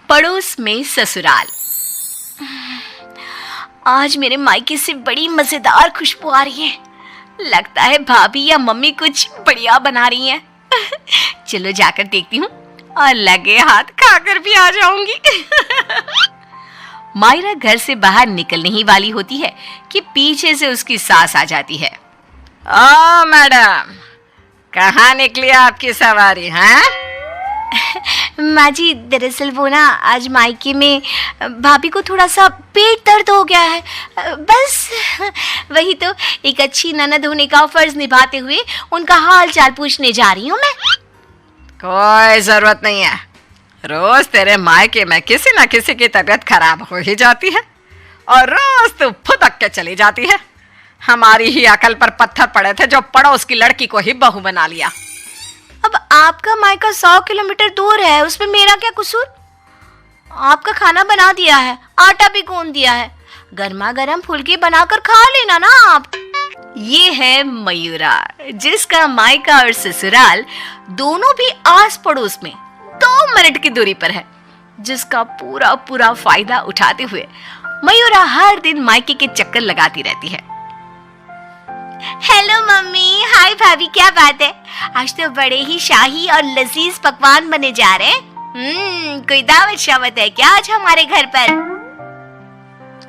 पड़ोस में ससुराल। आज मेरे मायके से बड़ी मजेदार खुशबू आ रही है। लगता है भाभी या मम्मी कुछ बढ़िया बना रही हैं। चलो जाकर देखती हूँ और लगे हाथ खाकर भी आ जाऊंगी। मायरा घर से बाहर निकलने ही वाली होती है कि पीछे से उसकी सास आ जाती है। ओ मैडम, कहाँ निकली आपकी सवारी? हैं? माँ जी, दरअसल वो ना आज मायके में भाभी को थोड़ा सा पेट दर्द हो गया है। बस वही तो एक अच्छी ननद होने का फर्ज निभाते हुए उनका हाल चाल पूछने जा रही हूँ मैं। कोई जरूरत नहीं है। रोज तेरे मायके में किसी न किसी की तबीयत खराब हो ही जाती है और रोज तू फुदक के चली जाती है। हमारी ही अकल पर पत्थर पड़े थे जो पड़ोस की लड़की को ही बहू बना लिया। अब आपका मायका 100 किलोमीटर दूर है, उसमें मेरा क्या कसूर? आपका खाना बना दिया है, आटा भी गूंद दिया है, गर्मा गर्म फुलकी बनाकर खा लेना ना आप। ये है मयूरा, जिसका मायका और ससुराल दोनों भी आस पड़ोस में 2 मिनट की दूरी पर है, जिसका पूरा पूरा फायदा उठाते हुए मयूरा हर दिन मायके के चक्कर लगाती रहती है। हेलो मम्मी, हाय भाभी, क्या बात है? आज तो बड़े ही शाही और लजीज पकवान बने जा रहे हैं। कोई दावत शावत है क्या आज हमारे घर पर?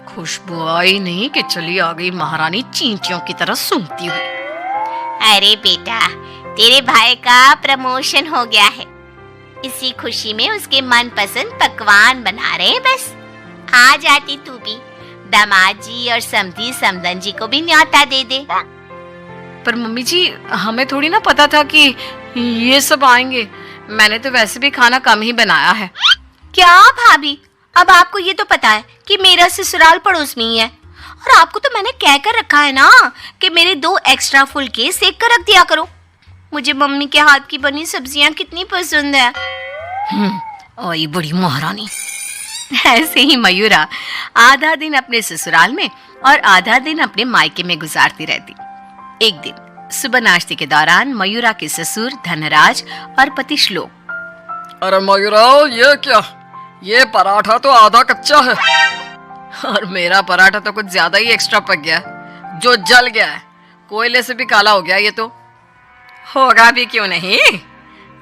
खुशबू आई नहीं कि चली आ गई महारानी चींटियों की तरह सूंघती हुई। अरे बेटा, तेरे भाई का प्रमोशन हो गया है, इसी खुशी में उसके मनपसंद पकवान बना रहे हैं। बस आ जाती तू भी, दामाद जी और समधी समदन जी को भी न्योता दे दे। पर मम्मी जी, हमें थोड़ी ना पता था कि ये सब आएंगे। मैंने तो वैसे भी खाना कम ही बनाया है। क्या भाभी, अब आपको ये तो पता है कि मेरा ससुराल पड़ोस में ही है, और आपको तो मैंने कह कर रखा है ना कि मेरे 2 एक्स्ट्रा फुलके सेक कर रख दिया करो। मुझे मम्मी के हाथ की बनी सब्जियां कितनी पसंद है। आई बड़ी महारानी। ऐसे ही मयूरा आधा दिन अपने ससुराल में और आधा दिन अपने मायके में गुजारती रहती। एक दिन सुबह नाश्ते के दौरान मयूरा के ससुर धनराज और पति श्लोक, अरे मयूरा, ये क्या? ये पराठा तो आधा कच्चा है और मेरा पराठा तो कुछ ज्यादा ही एक्स्ट्रा पक गया, जो जल गया है। कोयले से भी काला हो गया। ये तो होगा भी क्यों नहीं।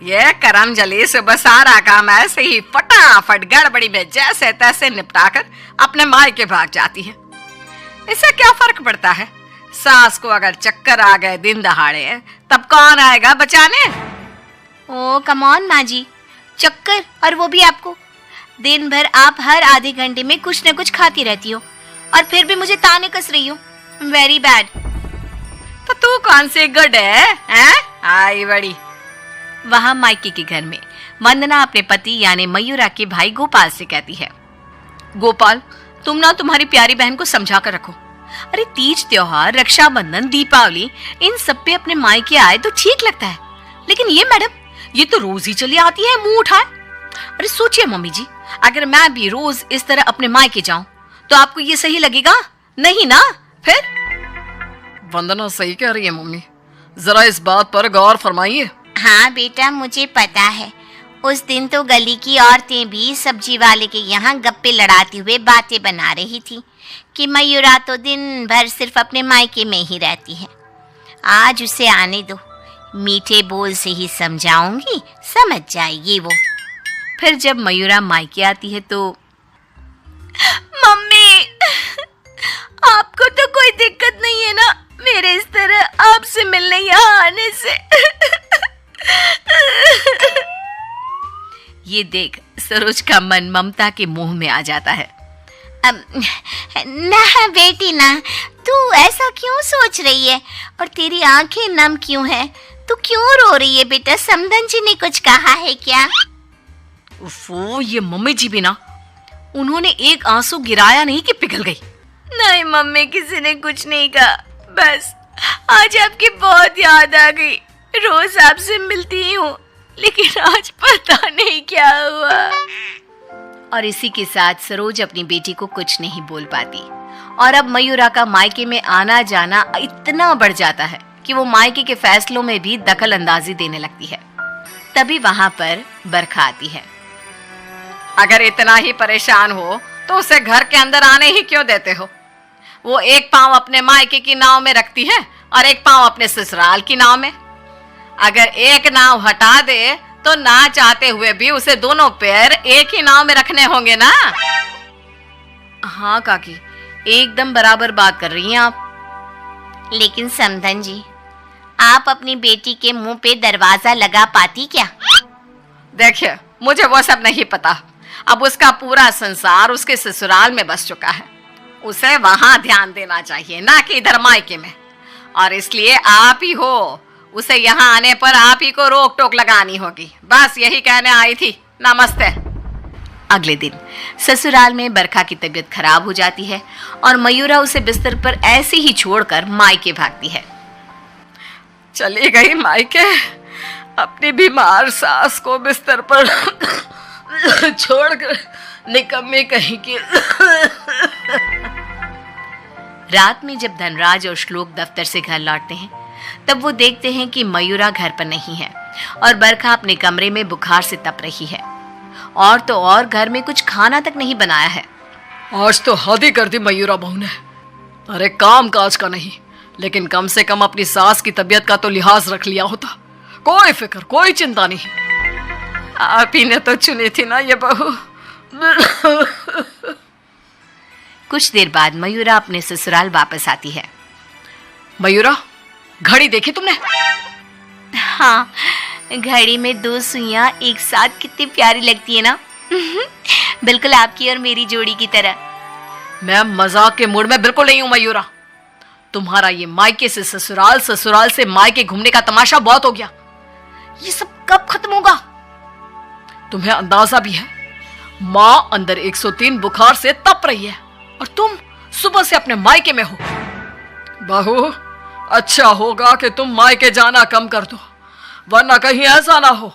ये करम जली सुबह सारा काम ऐसे ही फटाफट गड़बड़ी में जैसे तैसे निपटाकर अपने मायके भाग जाती है। इससे क्या फर्क पड़ता है? सास को अगर चक्कर आ गए दिन दहाड़े, तब कौन आएगा बचाने? ओ कम ऑन माँ जी, चक्कर, और वो भी आपको? दिन भर आप हर आधे घंटे में कुछ न कुछ खाती रहती हो और फिर भी मुझे ताने कस रही हो। Very bad. तो तू कौन सी गुड है, हैं? आई बड़ी। वहां मायके के घर में वंदना अपने पति यानी मयूरा के भाई गोपाल से कहती है, गोपाल, तुम ना तुम्हारी प्यारी बहन को समझा कर रखो। अरे तीज त्योहार, रक्षाबंधन, दीपावली, इन सब पे अपने मायके आए तो ठीक लगता है, लेकिन ये मैडम, ये तो रोज ही चली आती है मुंह उठाए। अरे सोचिए मम्मी जी, अगर मैं भी रोज इस तरह अपने मायके जाऊं तो आपको ये सही लगेगा? नहीं ना? फिर वंदना सही कह रही है मम्मी, जरा इस बात पर गौर फरमाइए। हाँ बेटा, मुझे पता है। उस दिन तो गली की औरतें भी सब्जी वाले के यहाँ गप्पे लड़ाती हुए बातें बना रही थी कि मयूरा तो दिन भर सिर्फ अपने मायके में ही रहती है। आज उसे आने दो, मीठे बोल से ही समझाऊंगी, समझ जाएगी वो। फिर जब मयूरा मायके आती है तो, मम्मी, आपको तो कोई दिक्कत नहीं है ना मेरे इस तरह आपसे मिलने यहाँ आने से? ये देख सरोज का मन ममता के मुंह में आ जाता है। ना बेटी ना, तू ऐसा क्यों सोच रही है और तेरी आंखें नम क्यों है? तू क्यों रो रही है बेटा? समदन जी ने कुछ कहा है क्या? उफ़ो, ये मम्मी जी भी ना, उन्होंने एक आंसू गिराया नहीं कि पिघल गई। नहीं मम्मी, किसी ने कुछ नहीं कहा, बस आज आपकी बहुत याद आ गई। रोज आपसे मिलती ही हूँ, लेकिन आज पता नहीं क्या हुआ। और इसी के साथ सरोज अपनी बेटी को कुछ नहीं बोल पाती और अब मयूरा का मायके में आना जाना इतना बढ़ जाता है कि वो मायके के फैसलों में भी दखल अंदाजी देने लगती है। तभी वहां पर बरखा आती है। अगर इतना ही परेशान हो तो उसे घर के अंदर आने ही क्यों देते हो? वो एक पांव अपने मायके की नाव में रखती है और एक पांव अपने ससुराल की नाव में। अगर एक नाव हटा दे तो ना चाहते हुए भी उसे दोनों पैर एक ही नाव में रखने होंगे ना। हाँ काकी, एकदम बराबर बात कर रही हैं आप। लेकिन समधन जी, आप अपनी बेटी के मुंह पे दरवाजा लगा पाती क्या? देखिए, मुझे वो सब नहीं पता। अब उसका पूरा संसार उसके ससुराल में बस चुका है। उसे वहां ध्यान देना चाहिए, ना कि इधर मायके में। और इसलिए आप ही हो, उसे यहाँ आने पर आप ही को रोक टोक लगानी होगी। बस यही कहने आई थी। नमस्ते। अगले दिन ससुराल में बरखा की तबीयत खराब हो जाती है और मयूरा उसे बिस्तर पर ऐसे ही छोड़कर मायके भागती है। चली गई मायके, अपनी बीमार सास को बिस्तर पर छोड़कर, निकम्मी कहीं की। रात में जब धनराज और श्लोक दफ्तर से घर लौटते हैं तब वो देखते हैं कि मयूरा घर पर नहीं है और बरखा अपने कमरे में बुखार से तप रही है। और तो और घर में कुछ खाना तक नहीं बनाया है। आज तो हद ही कर दी मयूरा बहू ने। अरे काम काज का नहीं, लेकिन कम से कम अपनी सास की तबीयत का तो लिहाज रख लिया होता। कोई फिक्र, कोई चिंता नहीं। आप ही ने तो चुनी थी ना ये बहू। कुछ देर बाद मयूरा अपने ससुराल वापस आती है। मयूरा, घड़ी देखी तुमने? हाँ, घड़ी में 2 सुइयां एक साथ कितनी प्यारी लगती है ना। बिल्कुल आपकी और मेरी जोड़ी की तरह। मैं मजाक के मूड में बिल्कुल नहीं हूं मयूरा। तुम्हारा ये मायके से ससुराल, ससुराल से मायके घूमने का तमाशा बहुत हो गया। ये सब कब खत्म होगा? तुम्हें अंदाजा भी है, माँ अंदर 103 बुखार से तप रही है और तुम सुबह से अपने मायके में हो। बहू, अच्छा होगा कि तुम मायके जाना कम कर दो, वरना कहीं ऐसा ना हो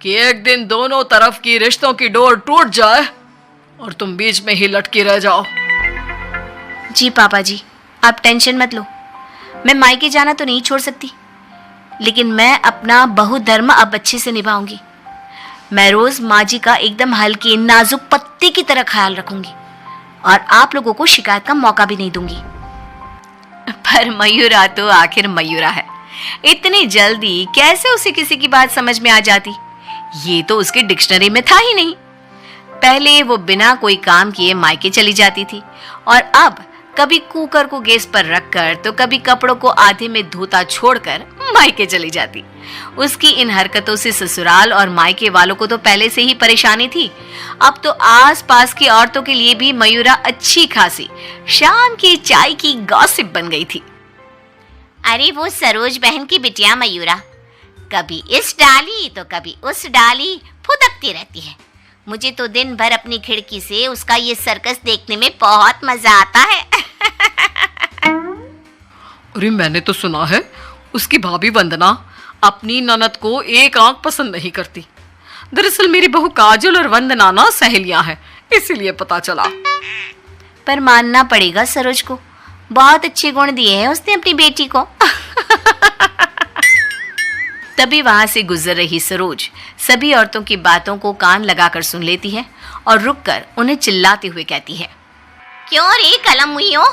कि एक दिन दोनों तरफ की रिश्तों की डोर टूट जाए और तुम बीच में ही लटकी रह जाओ। जी पापा जी, आप टेंशन मत लो। मैं मायके जाना तो नहीं छोड़ सकती, लेकिन मैं अपना बहु धर्म अब अच्छे से निभाऊंगी। मैं रोज माँ जी का एकदम हल्की नाजुक पत्ते की तरह ख्याल रखूंगी और आप लोगों को शिकायत का मौका भी नहीं दूंगी। पर मयूरा तो आखिर मयूरा है, इतनी जल्दी कैसे उसे किसी की बात समझ में आ जाती? ये तो उसके डिक्शनरी में था ही नहीं। पहले वो बिना कोई काम किए मायके चली जाती थी और अब कभी कुकर को गैस पर रखकर तो कभी कपड़ों को आधे में धोता छोड़कर मायके चली जाती। उसकी इन हरकतों से ससुराल और मायके वालों को तो पहले से ही परेशानी थी। अब तो आस-पास की औरतों के लिए भी मयूरा अच्छी खासी शाम की चाय की गॉसिप बन गई थी। अरे वो सरोज बहन की बिटिया मयूरा, कभी इस डाली तो कभी उस डाली फुदकती रहती है। मुझे तो दिन भर अपनी खिड़की से उसका ये सर्कस देखने में बहुत मजा आता है। अरे मैंने तो सुना है उसकी भाभी वंदना अपनी ननद को एक आंख पसंद नहीं करती। दरअसल मेरी बहू काजल और वंदना ना सहेलियां हैं, इसीलिए पता चला। पर मानना पड़ेगा सरोज को, बहुत अच्छे गुण दिए हैं उसने अपनी बेटी को। तभी वहां से गुजर रही सरोज सभी औरतों की बातों को कान लगाकर सुन लेती है और रुककर उन्हें चिल्लाते हुए कहती है, क्यों रे कलम हुईओ,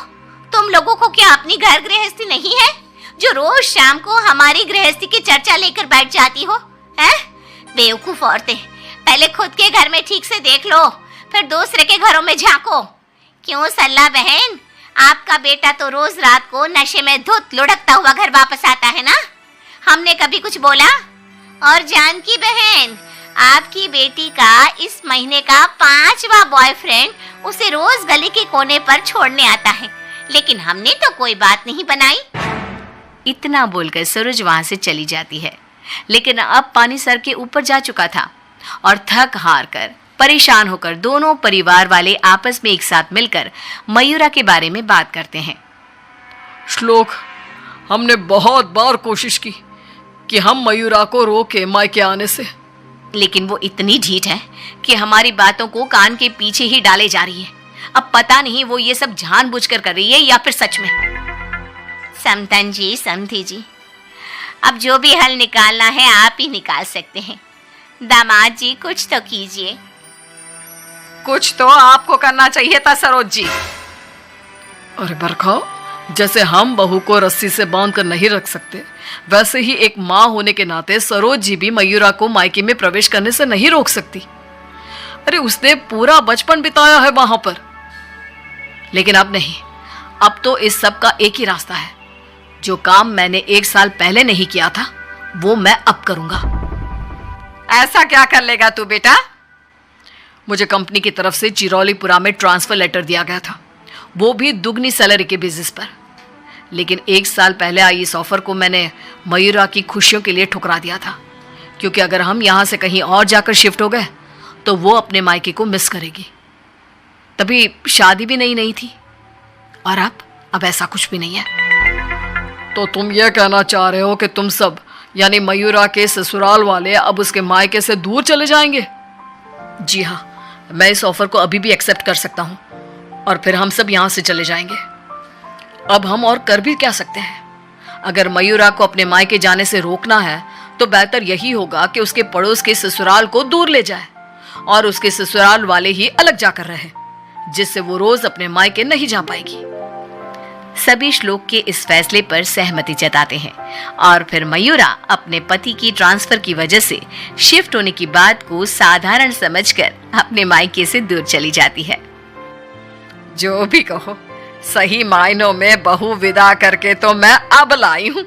तुम लोगों को क्या अपनी घर गृहस्थी नहीं है जो रोज शाम को हमारी गृहस्थी की चर्चा लेकर बैठ जाती हो? हैं? बेवकूफ औरतें, पहले खुद के घर में ठीक से देख लो, फिर दूसरे के घरों में झांको। क्यों सल्ला बहन, आपका बेटा तो रोज रात को नशे में धुत लुढ़कता हुआ घर वापस आता है ना, हमने कभी कुछ बोला? और जानकी बहन, आपकी बेटी का इस महीने का 5वां बॉयफ्रेंड उसे रोज गली के कोने पर छोड़ने आता है, लेकिन हमने तो कोई बात नहीं बनाई। इतना बोलकर सरोज वहां से चली जाती है, लेकिन अब पानी सर के ऊपर जा चुका था और थक हार कर परेशान होकर दोनों परिवार वाले आपस में एक साथ मिलकर मयूरा के बारे में बात करते हैं। श्लोक, हमने बहुत बार कोशिश की कि हम मयूरा को रोके मायके आने से, लेकिन वो इतनी ढीठ है कि हमारी बातों को कान के पीछे ही डाले जा रही है। अब पता नहीं वो ये सब जानबूझकर कर रही है या फिर सच में। समधन जी, समधी जी, अब जो भी हल निकालना है आप ही निकाल सकते हैं। दामाद जी कुछ तो कीजिए। कुछ तो आपको करना चाहिए था सरोज जी। अरे बरखा, जैसे हम बहू को रस्सी से बांध कर नहीं रख सकते, वैसे ही एक माँ होने के नाते सरोज जी भी मयूरा को मायके में प्रवेश करने से नहीं रोक सकती। अरे उसने पूरा बचपन बिताया है वहां पर। लेकिन अब नहीं, अब तो इस सब का एक ही रास्ता है। जो काम मैंने 1 साल पहले नहीं किया था वो मैं अब करूंगा। ऐसा क्या कर लेगा तू बेटा? मुझे कंपनी की तरफ से चिरौलीपुरा में ट्रांसफर लेटर दिया गया था, वो भी दुगनी सैलरी के बेसिस पर। लेकिन 1 साल पहले आई इस ऑफर को मैंने मयूरा की खुशियों के लिए ठुकरा दिया था, क्योंकि अगर हम यहाँ से कहीं और जाकर शिफ्ट हो गए तो वो अपने मायके को मिस करेगी। तभी शादी भी नहीं थी, और अब ऐसा कुछ भी नहीं है। तो तुम ये कहना चाह रहे हो कि तुम सब यानी मयूरा के ससुराल वाले अब उसके मायके से दूर चले जाएंगे? जी हाँ, मैं इस ऑफर को अभी भी एक्सेप्ट कर सकता हूँ और फिर हम सब यहाँ से चले जाएंगे। अब हम और कर भी क्या सकते हैं? अगर मयूरा को अपने मायके जाने से रोकना है तो बेहतर यही होगा कि उसके पड़ोस के ससुराल को दूर ले जाए और उसके ससुराल वाले ही अलग जाकर रहे, जिससे वो रोज अपने मायके नहीं जा पाएगी। सभी श्लोक के इस फैसले पर सहमति जताते हैं और फिर मयूरा अपने पति की ट्रांसफर की वजह से शिफ्ट होने की बात को साधारण समझकर अपने मायके से दूर चली जाती है। जो भी कहो, सही मायनों में बहू विदा करके तो मैं अब लाई हूँ।